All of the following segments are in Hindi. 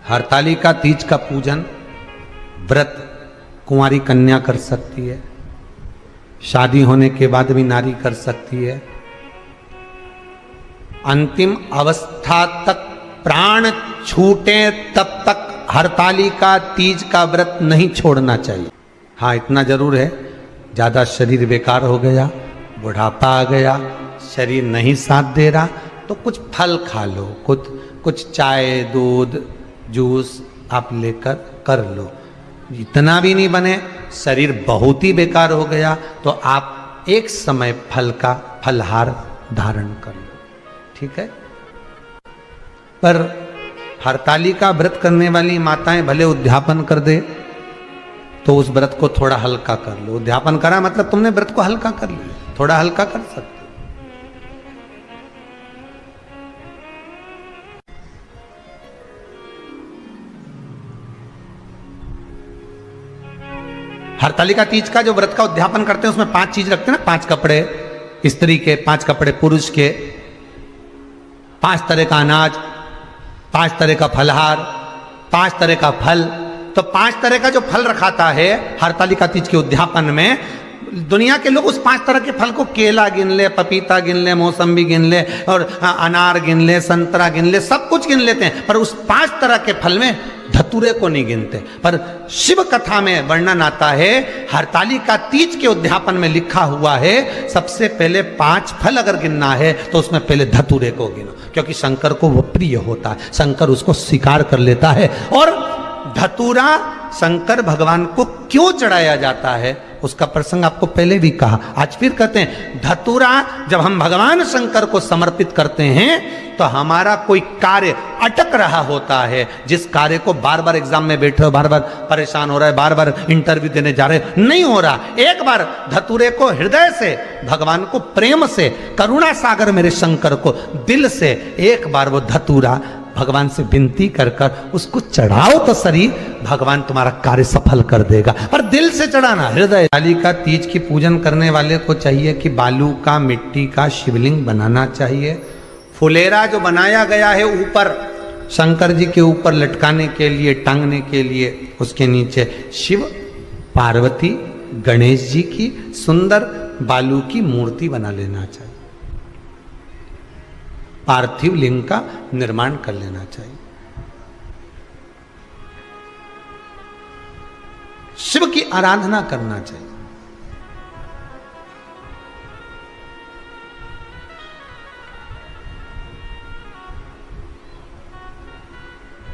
हरतालिका तीज का पूजन व्रत कुंवारी कन्या कर सकती है, शादी होने के बाद भी नारी कर सकती है। अंतिम अवस्था तक प्राण छूटे तब तक हरतालिका तीज का व्रत नहीं छोड़ना चाहिए। हाँ, इतना जरूर है, ज्यादा शरीर बेकार हो गया, बुढ़ापा आ गया, शरीर नहीं साथ दे रहा, तो कुछ फल खा लो, कुछ चाय दूध जूस आप लेकर कर लो। इतना भी नहीं बने, शरीर बहुत ही बेकार हो गया, तो आप एक समय फल का फलहार धारण कर लो, ठीक है। पर हरतालिका व्रत करने वाली माताएं भले उद्यापन कर दे तो उस व्रत को थोड़ा हल्का कर लो। उद्यापन करा मतलब तुमने व्रत को हल्का कर लिया, थोड़ा हल्का कर सकते। हरतालिका तीज का जो व्रत का उद्यापन करते हैं उसमें 5 चीज रखते हैं ना, 5 कपड़े स्त्री के, 5 कपड़े पुरुष के, 5 तरह का अनाज, 5 तरह का फलहार, 5 तरह का फल। तो 5 तरह का जो फल रखाता है हरतालिका तीज के उद्यापन में, दुनिया के लोग उस 5 तरह के फल को केला गिन ले, पपीता गिन ले, मौसम्बी गिन ले और अनार गिन ले, संतरा गिन ले, सब कुछ गिन लेते हैं, पर उस 5 तरह के फल में धतूरे को नहीं गिनते। पर शिव कथा में वर्णन आता है, हरतालिका तीज के उद्यापन में लिखा हुआ है, सबसे पहले 5 फल अगर गिनना है तो उसमें पहले धतूरे को गिनो, क्योंकि शंकर को वो प्रिय होता है, शंकर उसको स्वीकार कर लेता है। और धतूरा शंकर भगवान को क्यों चढ़ाया जाता है उसका प्रसंग आपको पहले भी कहा, आज फिर कहते हैं। धतूरा जब हम भगवान शंकर को समर्पित करते हैं तो हमारा कोई कार्य अटक रहा होता है, जिस कार्य को बार बार एग्जाम में बैठे हो, बार बार परेशान हो रहा है, बार बार इंटरव्यू देने जा रहे हो, नहीं हो रहा, एक बार धतूरे को हृदय से भगवान को प्रेम से, करुणा सागर मेरे शंकर को दिल से एक बार वो धतूरा भगवान से विनती कर कर उसको चढ़ाओ तो सही, भगवान तुम्हारा कार्य सफल कर देगा। पर दिल से चढ़ाना, हृदय। हरतालिका तीज की पूजन करने वाले को चाहिए कि बालू का, मिट्टी का शिवलिंग बनाना चाहिए। फुलेरा जो बनाया गया है ऊपर शंकर जी के ऊपर लटकाने के लिए, टांगने के लिए, उसके नीचे शिव पार्वती गणेश जी की सुंदर बालू की मूर्ति बना लेना चाहिए, पार्थिव लिंग का निर्माण कर लेना चाहिए। शिव की आराधना करना चाहिए।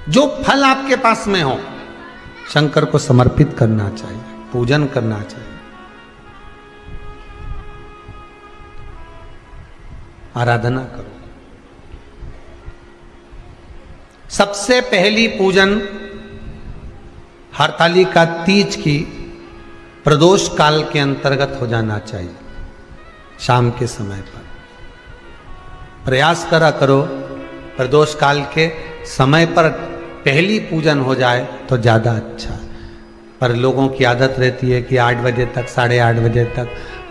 जो फल आपके पास में हो शंकर को समर्पित करना चाहिए, पूजन करना चाहिए, आराधना करो। सबसे पहली पूजन हरतालिका तीज की प्रदोष काल के अंतर्गत हो जाना चाहिए, शाम के समय पर। प्रयास करा करो प्रदोष काल के समय पर पहली पूजन हो जाए तो ज़्यादा अच्छा। पर लोगों की आदत रहती है कि 8 बजे तक, 8:30 बजे तक,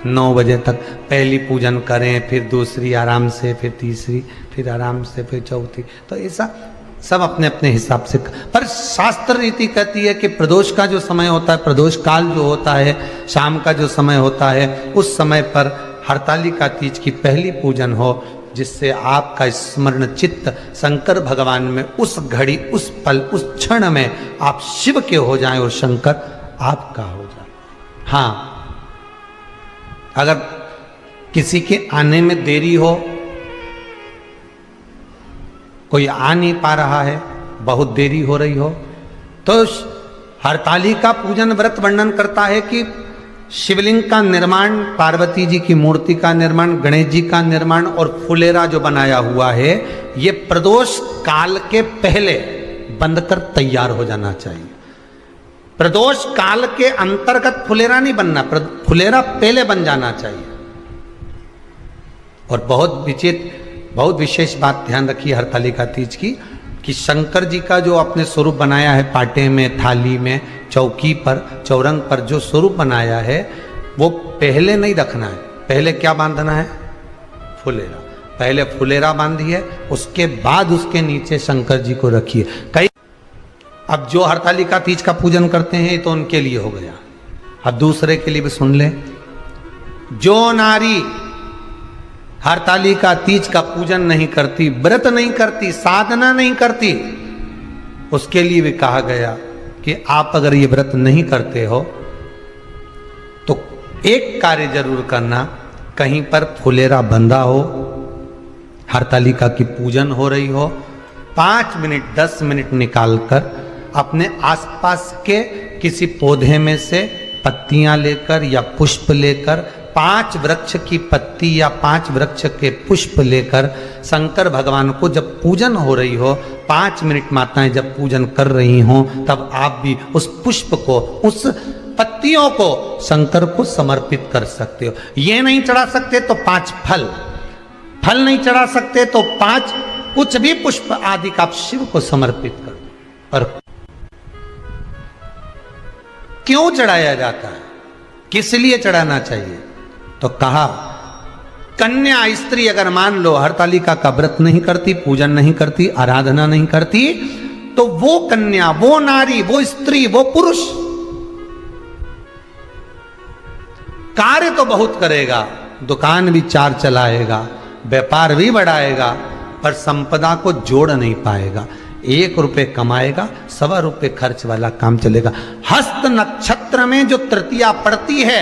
9 बजे तक पहली पूजन करें, फिर दूसरी आराम से, फिर तीसरी, फिर आराम से, फिर चौथी। तो ऐसा सब अपने अपने हिसाब से। पर शास्त्र रीति कहती है कि प्रदोष का जो समय होता है, प्रदोष काल जो होता है, शाम का जो समय होता है, उस समय पर हरतालिका तीज की पहली पूजन हो, जिससे आपका स्मरण चित्त शंकर भगवान में उस घड़ी, उस पल, उस क्षण में आप शिव के हो जाएं और शंकर आपका हो जाए। हाँ, अगर किसी के आने में देरी हो, कोई आ नहीं पा रहा है, बहुत देरी हो रही हो, तो हरतालिका पूजन व्रत वर्णन करता है कि शिवलिंग का निर्माण, पार्वती जी की मूर्ति का निर्माण, गणेश जी का निर्माण और फुलेरा जो बनाया हुआ है, ये प्रदोष काल के पहले बनकर तैयार हो जाना चाहिए। प्रदोष काल के अंतर्गत फुलेरा नहीं बनना, फुलेरा पहले बन जाना चाहिए। और बहुत विशेष बात ध्यान रखिए हरतालिका तीज की, कि शंकर जी का जो अपने स्वरूप बनाया है, पाटे में, थाली में, चौकी पर, चौरंग पर जो स्वरूप बनाया है, वो पहले नहीं रखना है। पहले क्या बांधना है? फुलेरा। पहले फुलेरा बांधिए, उसके बाद उसके नीचे शंकर जी को रखिए। कई अब जो हरतालिका तीज का पूजन करते हैं तो उनके लिए हो गया। अब दूसरे के लिए भी सुन ले। जो नारी हरतालिका तीज का पूजन नहीं करती, व्रत नहीं करती, साधना नहीं करती, उसके लिए भी कहा गया कि आप अगर ये व्रत नहीं करते हो तो एक कार्य जरूर करना, कहीं पर फुलेरा बंधा हो, हरतालिका की पूजन हो रही हो, 5 मिनट 10 मिनट निकालकर अपने आसपास के किसी पौधे में से पत्तियां लेकर या पुष्प लेकर 5 वृक्ष की पत्ती या 5 वृक्ष के पुष्प लेकर शंकर भगवान को जब पूजन हो रही हो, 5 मिनट माताएं जब पूजन कर रही हों, तब आप भी उस पुष्प को, उस पत्तियों को शंकर को समर्पित कर सकते हो। ये नहीं चढ़ा सकते तो 5 फल नहीं चढ़ा सकते तो 5 कुछ भी पुष्प आदि का आप शिव को समर्पित कर दो। और क्यों चढ़ाया जाता है, किस लिए चढ़ाना चाहिए? तो कहा कन्या स्त्री अगर मान लो हरतालिका का व्रत नहीं करती, पूजन नहीं करती, आराधना नहीं करती, तो वो कन्या, वो नारी, वो स्त्री, वो पुरुष कार्य तो बहुत करेगा, दुकान भी 4 चलाएगा, व्यापार भी बढ़ाएगा, पर संपदा को जोड़ नहीं पाएगा। 1 रुपए कमाएगा, 1.25 रुपए खर्च वाला काम चलेगा। हस्त नक्षत्र में जो तृतीया पड़ती है,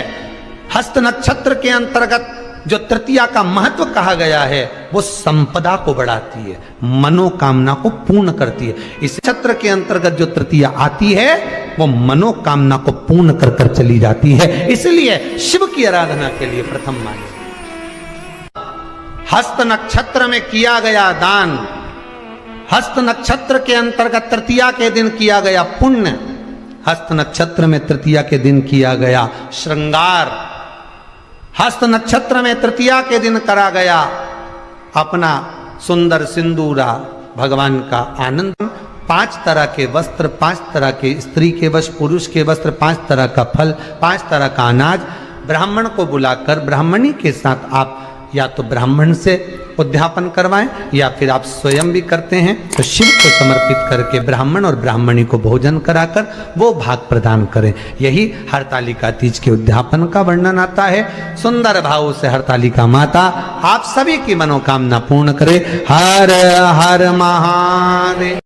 हस्त नक्षत्र के अंतर्गत जो तृतीया का महत्व कहा गया है, वो संपदा को बढ़ाती है, मनोकामना को पूर्ण करती है। इस नक्षत्र के अंतर्गत जो तृतीया आती है वो मनोकामना को पूर्ण कर कर चली जाती है। इसलिए शिव की आराधना के लिए प्रथम माने। हस्त नक्षत्र में किया गया दान, हस्त नक्षत्र के अंतर्गत तृतीया के दिन किया गया पुण्य, हस्त नक्षत्र में तृतीया के दिन किया गया श्रृंगार, हस्त नक्षत्र में तृतीया के दिन करा गया अपना सुंदर सिंदूरा, भगवान का आनंद, 5 तरह के वस्त्र, 5 तरह के स्त्री के वस्त्र, पुरुष के वस्त्र, 5 तरह का फल, 5 तरह का अनाज, ब्राह्मण को बुलाकर ब्राह्मणी के साथ आप या तो ब्राह्मण से उद्यापन करवाएं या फिर आप स्वयं भी करते हैं तो शिव को समर्पित करके ब्राह्मण और ब्राह्मणी को भोजन कराकर वो भाग प्रदान करें। यही हरतालिका तीज के उद्यापन का वर्णन आता है। सुंदर भाव से हरतालिका माता आप सभी की मनोकामना पूर्ण करे। हर हर महादेव।